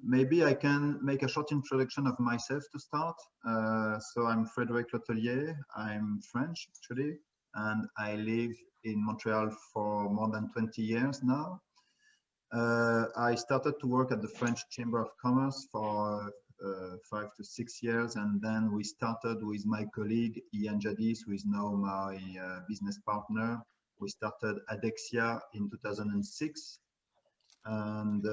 Maybe I can make a short introduction of myself to start. So I'm Frédéric Letellier. I'm French, actually, and I live in Montreal for more than 20 years now. I started to work at the French Chamber of Commerce for 5 to 6 years, and then we started with my colleague Ian Jadis, who is now my business partner. We started Adexia in 2006. And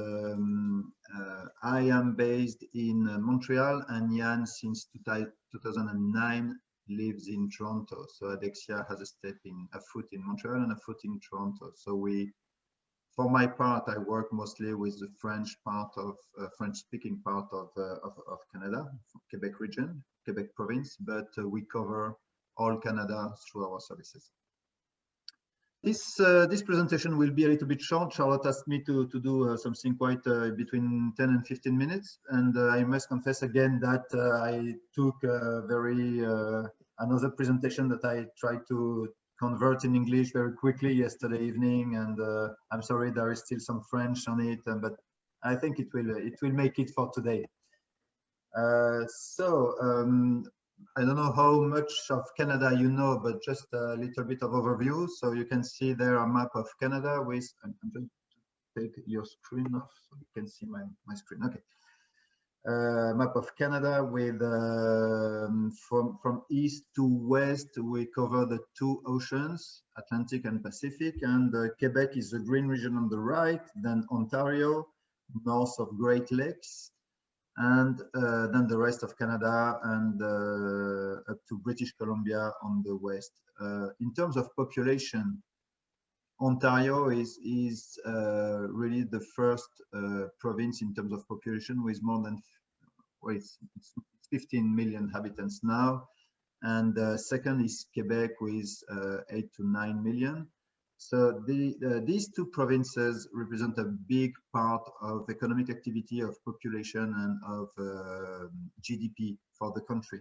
I am based in Montreal, and Ian, since 2009, lives in Toronto. So Adexia has a foot in Montreal and a foot in Toronto. So for my part, I work mostly with the French part of French-speaking part of Canada, Quebec region, Quebec province, but we cover all Canada through our services. This presentation will be a little bit short. Charlotte asked me to do something quite between 10 and 15 minutes. And I must confess again that I took another presentation that I tried to convert in English very quickly yesterday evening. And I'm sorry, there is still some French on it, but I think it will make it for today. I don't know how much of Canada you know, but just a little bit of overview. So you can see there a map of Canada with, I'm going to take your screen off so you can see my screen. Okay. Map of Canada with from east to west, we cover the two oceans, Atlantic and Pacific, and Quebec is the green region on the right, then Ontario, north of Great Lakes, and then the rest of Canada and up to British Columbia on the west. In terms of population, Ontario is really the first province in terms of population with more than, well, it's 15 million inhabitants now. And second is Quebec with 8 to 9 million. So these two provinces represent a big part of economic activity, of population, and of GDP for the country.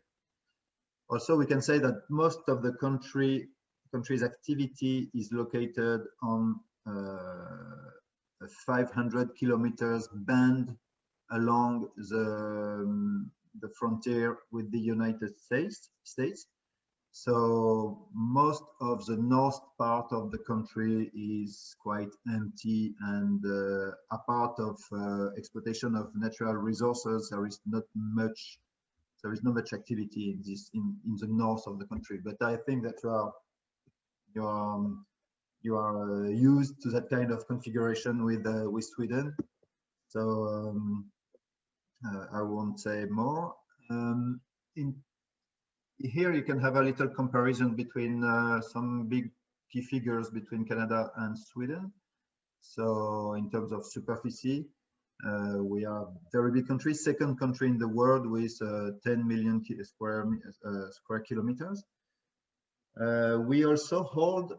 Also, we can say that most of the country's activity is located on a 500 kilometers band along the frontier with the United States. So most of the north part of the country is quite empty, and apart of exploitation of natural resources, there is not much activity in the north of the country. But I think that you are used to that kind of configuration with Sweden. So I won't say more. Here you can have a little comparison between some big key figures between Canada and Sweden. So in terms of superficie, we are a very big country, second country in the world with 10 million square kilometers. We also hold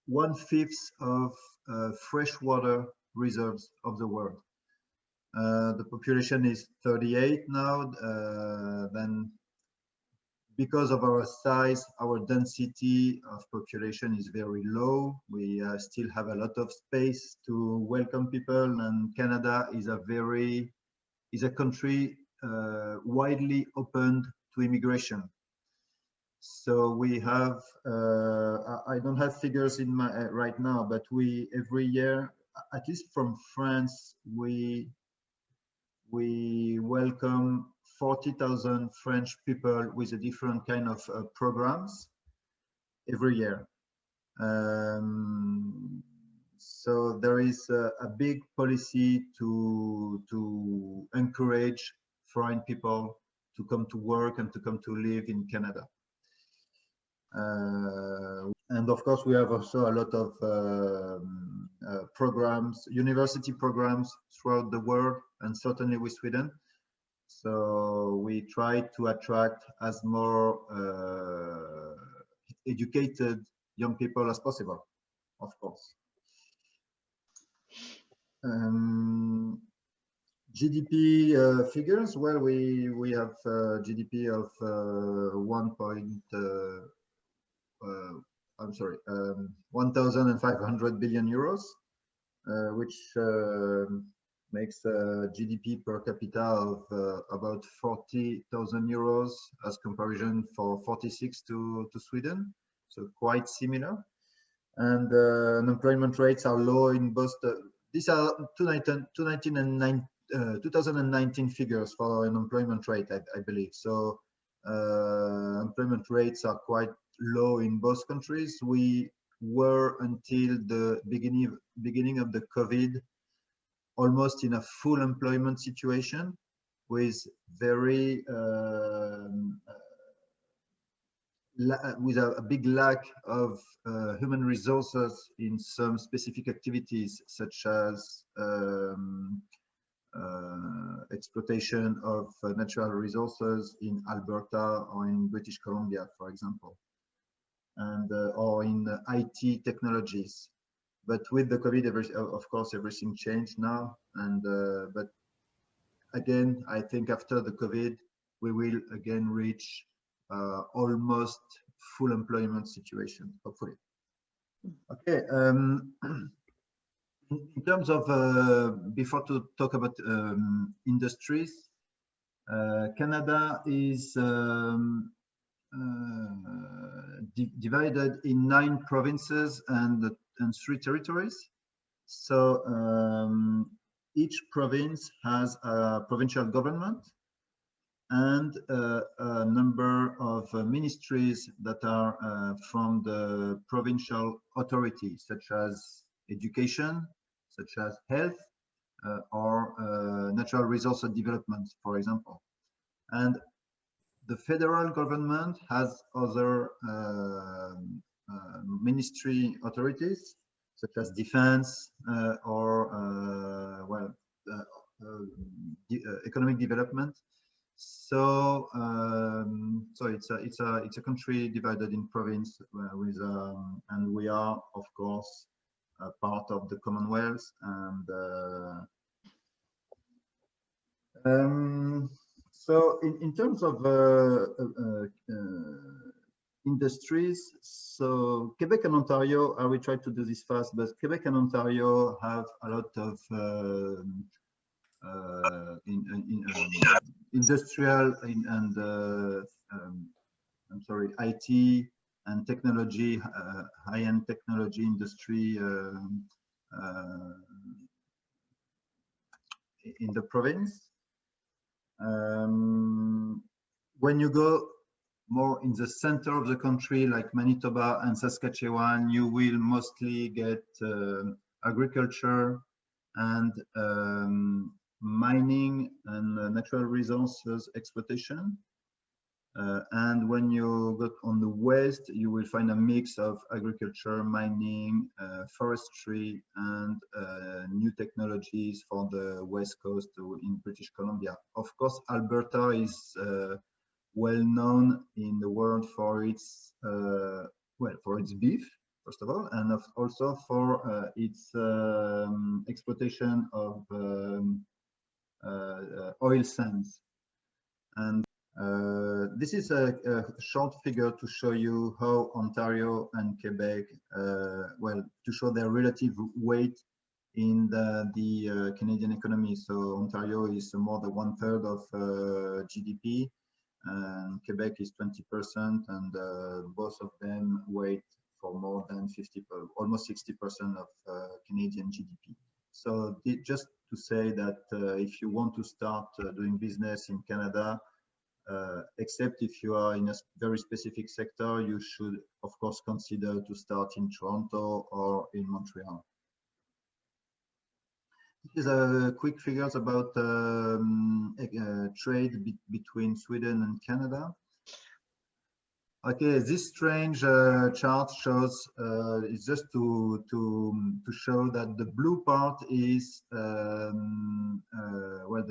1/5 of freshwater reserves of the world. The population is 38 now. Then because of our size, our density of population is very low. We still have a lot of space to welcome people, and Canada is a country widely opened to immigration. So we have, I don't have figures in my right now, but every year, at least from France, we welcome 40,000 French people with a different kind of programs every year. So there is a big policy to encourage foreign people to come to work and to come to live in Canada. And of course, we have also a lot of programs, university programs throughout the world, and certainly with Sweden. So we try to attract as more educated young people as possible, of course. GDP figures, well, we have GDP of 1,500 billion euros, which makes a GDP per capita of about 40,000 euros as comparison for 46 to Sweden, so quite similar. And unemployment rates are low in both. These are 2019 figures for unemployment rate, I believe. So employment rates are quite low in both countries. We were until the beginning of the COVID almost in a full employment situation with very with a big lack of human resources in some specific activities, such as exploitation of natural resources in Alberta or in British Columbia, for example, and or in IT technologies. But with the COVID, of course, everything changed now. And but again, I think after the COVID, we will again reach almost full employment situation, hopefully. Okay. In terms of, before to talk about industries, Canada is divided in 9 provinces and 3 territories. So each province has a provincial government and a number of ministries that are from the provincial authorities, such as education, such as health, or natural resource development, for example. And the federal government has other ministry authorities, such as defense or economic development. So so it's a country divided in province with and we are of course part of the Commonwealth. And so in terms of industries, so Quebec and Ontario, I will try to do this fast, but Quebec and Ontario have a lot of industrial and I'm sorry, IT and technology, high-end technology industry in the province. When you go more in the center of the country, like Manitoba and Saskatchewan, you will mostly get agriculture and mining and natural resources exploitation. And when you go on the west, you will find a mix of agriculture, mining, forestry, and new technologies for the west coast in British Columbia. Of course, Alberta is well known in the world for its for its beef, first of all, and also for its exploitation of oil sands. And this is a short figure to show you how Ontario and Quebec, to show their relative weight in the Canadian economy. So Ontario is more than 1/3 of GDP, and Quebec is 20%, and both of them weight for more than 50, almost 60% of Canadian GDP. So just to say that if you want to start doing business in Canada, except if you are in a very specific sector, you should, of course, consider to start in Toronto or in Montreal. These are quick figures about trade between Sweden and Canada. Okay, this strange chart shows is just to show that the blue part is the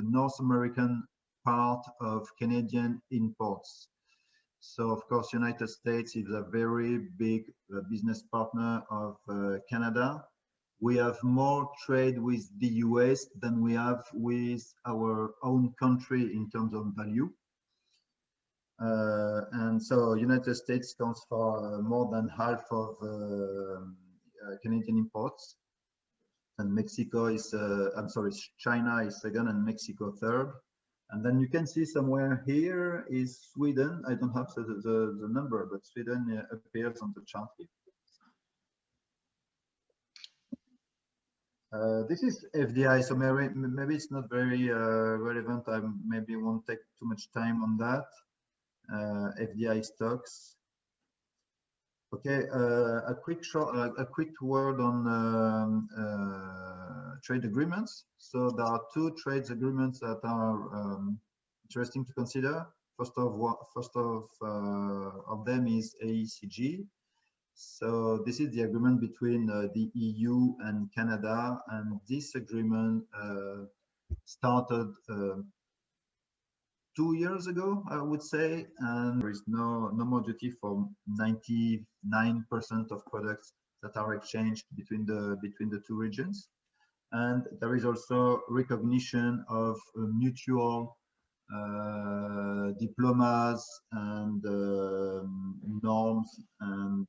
North American part of Canadian imports. So of course, United States is a very big business partner of Canada. We have more trade with the US than we have with our own country in terms of value. And so United States counts for more than half of Canadian imports. and Mexico is, I'm sorry, China is second and Mexico third. And then you can see somewhere here is Sweden. I don't have the number, but Sweden appears on the chart here. This is FDI, so maybe it's not very relevant. I maybe won't take too much time on that. FDI stocks. Okay, a quick word on trade agreements. So there are two trade agreements that are interesting to consider. First of them is AECG. So this is the agreement between the EU and Canada, and this agreement started 2 years ago, I would say, and there is no more duty for 99% of products that are exchanged between the two regions. And there is also recognition of mutual diplomas and norms and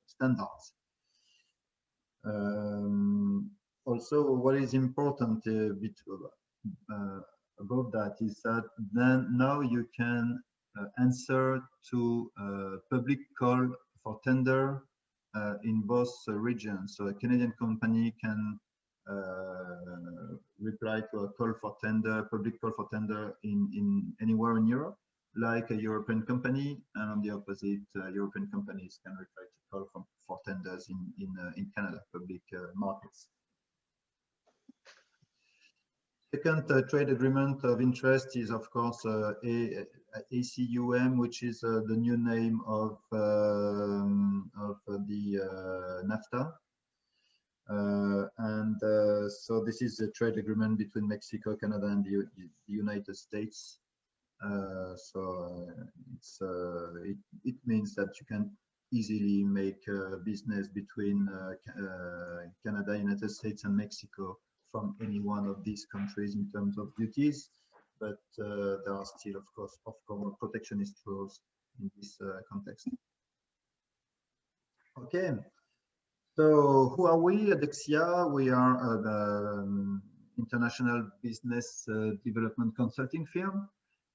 standards. Also, what is important above that is that then now you can answer to public call for tender in both regions. So a Canadian company can reply to a call for tender, public call for tender in anywhere in Europe, like a European company, and on the opposite, European companies can reply to call for tenders in Canada, public markets. Second trade agreement of interest is, of course, ACUM, which is the new name of the NAFTA. So this is a trade agreement between Mexico, Canada, and the United States. It means that you can easily make business between Canada, United States, and Mexico from any one of these countries in terms of duties, but there are still, of course, protectionist rules in this context. Okay, so who are we? Adexia. We are an international business development consulting firm.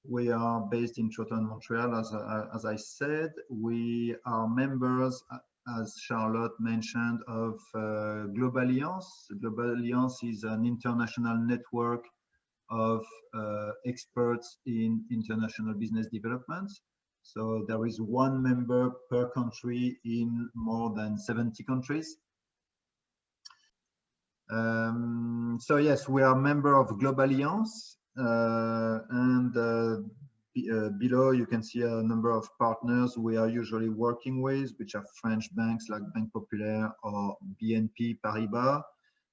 We are based in Toronto and Montreal, as I said. We are members, as Charlotte mentioned, of Global Alliance. Global Alliance is an international network of experts in international business development. So there is one member per country in more than 70 countries. So yes, we are a member of Global Alliance, and below you can see a number of partners we are usually working with, which are French banks like Banque Populaire or BNP Paribas,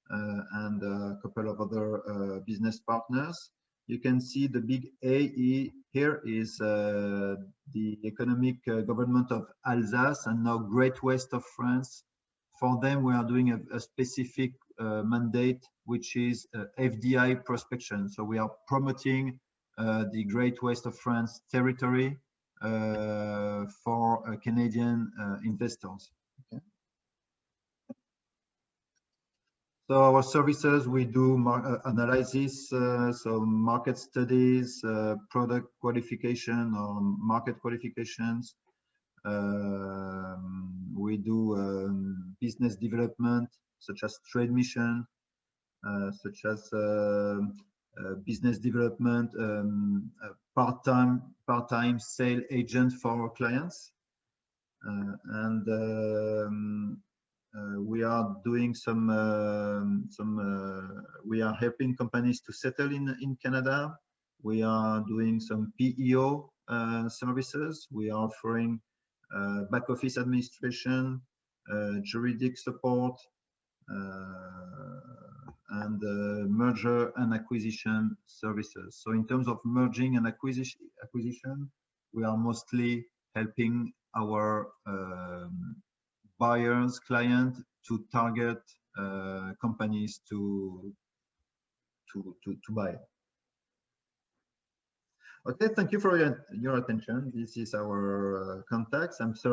and a couple of other business partners. You can see the big A here is the economic government of Alsace and now Great West of France. For them, we are doing a specific mandate, which is FDI prospection. So we are promoting the Great West of France territory for Canadian investors. Okay. So our services, we do analysis, so market studies, product qualification or market qualifications. We do business development, such as trade mission, such as business development, part-time sale agent for our clients, we are doing we are helping companies to settle in Canada. We are doing some PEO services. We are offering back office administration, juridic support, and merger and acquisition services. So in terms of merging and acquisition, we are mostly helping our buyers, client to target companies to buy. Okay, thank you for your attention. This is our contacts. I'm sorry.